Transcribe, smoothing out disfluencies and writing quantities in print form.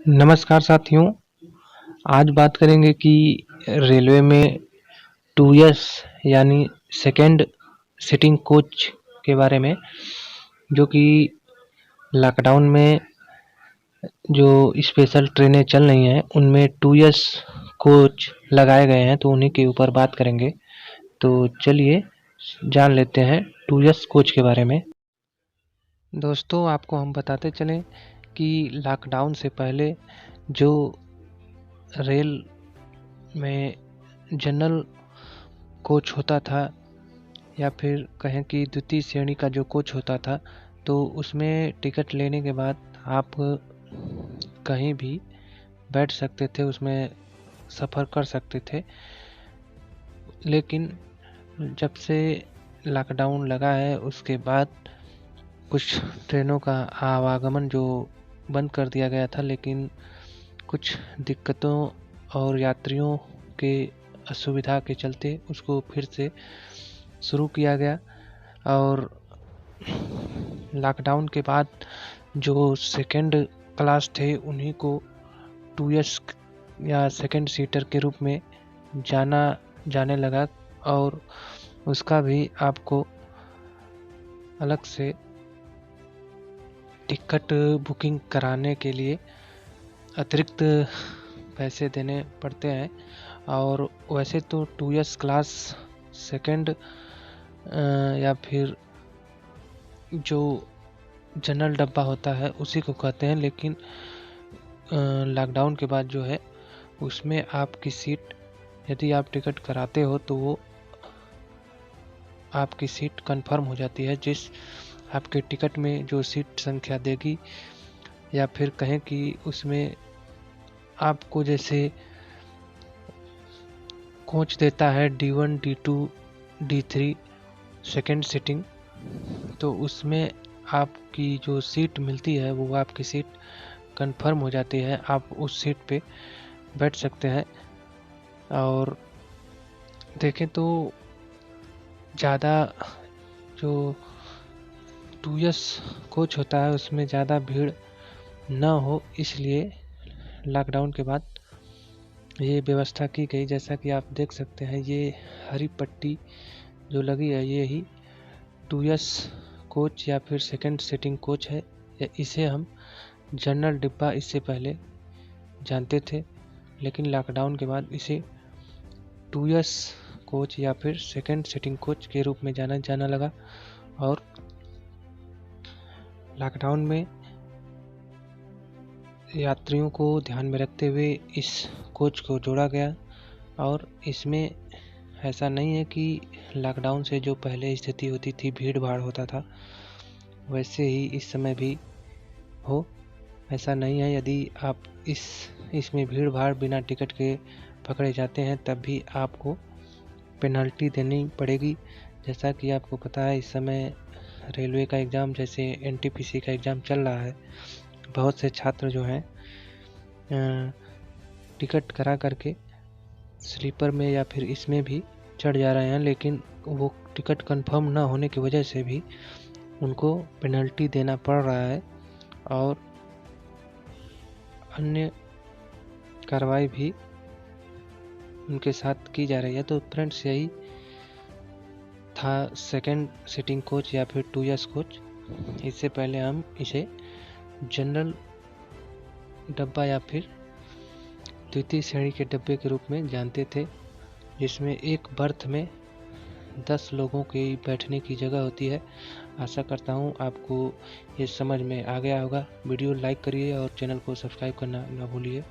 नमस्कार साथियों। आज बात करेंगे कि रेलवे में 2 इयर्स यानी सेकंड सिटिंग कोच के बारे में, जो कि लॉकडाउन में जो स्पेशल ट्रेनें चल रही हैं उनमें 2 इयर्स कोच लगाए गए हैं, तो उन्हीं के ऊपर बात करेंगे। तो चलिए जान लेते हैं 2 इयर्स कोच के बारे में। दोस्तों, आपको हम बताते चलें कि लॉकडाउन से पहले जो रेल में जनरल कोच होता था, या फिर कहें कि द्वितीय श्रेणी का जो कोच होता था, तो उसमें टिकट लेने के बाद आप कहीं भी बैठ सकते थे, उसमें सफ़र कर सकते थे। लेकिन जब से लॉकडाउन लगा है उसके बाद कुछ ट्रेनों का आवागमन जो बंद कर दिया गया था, लेकिन कुछ दिक्कतों और यात्रियों के असुविधा के चलते उसको फिर से शुरू किया गया। और लॉकडाउन के बाद जो सेकंड क्लास थे उन्हीं को 2 इयर्स या सेकंड सीटर के रूप में जाने लगा, और उसका भी आपको अलग से टिकट बुकिंग कराने के लिए अतिरिक्त पैसे देने पड़ते हैं। और वैसे तो 2 इयर्स क्लास सेकंड या फिर जो जनरल डब्बा होता है उसी को कहते हैं, लेकिन लॉकडाउन के बाद जो है उसमें आपकी सीट, यदि आप टिकट कराते हो तो वो आपकी सीट कंफर्म हो जाती है। जिस आपके टिकट में जो सीट संख्या देगी, या फिर कहें कि उसमें आपको जैसे कोच देता है D1, D2, D3 second seating, तो उसमें आपकी जो सीट मिलती है वो आपकी सीट कंफर्म हो जाती है, आप उस सीट पे बैठ सकते हैं। और देखें तो ज़्यादा जो 2 इयर्स कोच होता है उसमें ज़्यादा भीड़ ना हो, इसलिए लॉकडाउन के बाद ये व्यवस्था की गई। जैसा कि आप देख सकते हैं, ये हरी पट्टी जो लगी है ये ही 2 इयर्स कोच या फिर सेकंड सीटिंग कोच है। इसे हम जनरल डिब्बा इससे पहले जानते थे, लेकिन लॉकडाउन के बाद इसे 2 इयर्स कोच या फिर सेकंड सीटिंग कोच के रूप में जाना लगा। और लॉकडाउन में यात्रियों को ध्यान में रखते हुए इस कोच को जोड़ा गया। और इसमें ऐसा नहीं है कि लॉकडाउन से जो पहले स्थिति होती थी, भीड़ भाड़ होता था, वैसे ही इस समय भी हो, ऐसा नहीं है। यदि आप इसमें भीड़ भाड़ बिना टिकट के पकड़े जाते हैं तब भी आपको पेनल्टी देनी पड़ेगी। जैसा कि आपको पता है, इस समय रेलवे का एग्ज़ाम, जैसे NTPC का एग्ज़ाम चल रहा है, बहुत से छात्र जो हैं टिकट करा करके स्लीपर में या फिर इसमें भी चढ़ जा रहे हैं, लेकिन वो टिकट कंफर्म ना होने की वजह से भी उनको पेनल्टी देना पड़ रहा है, और अन्य कार्रवाई भी उनके साथ की जा रही है। तो फ्रेंड्स, यही था सेकंड सीटिंग कोच या फिर 2 इयर्स कोच। इससे पहले हम इसे जनरल डब्बा या फिर द्वितीय श्रेणी के डब्बे के रूप में जानते थे, जिसमें एक बर्थ में 10 लोगों की बैठने की जगह होती है। आशा करता हूँ आपको ये समझ में आ गया होगा। वीडियो लाइक करिए और चैनल को सब्सक्राइब करना ना भूलिए।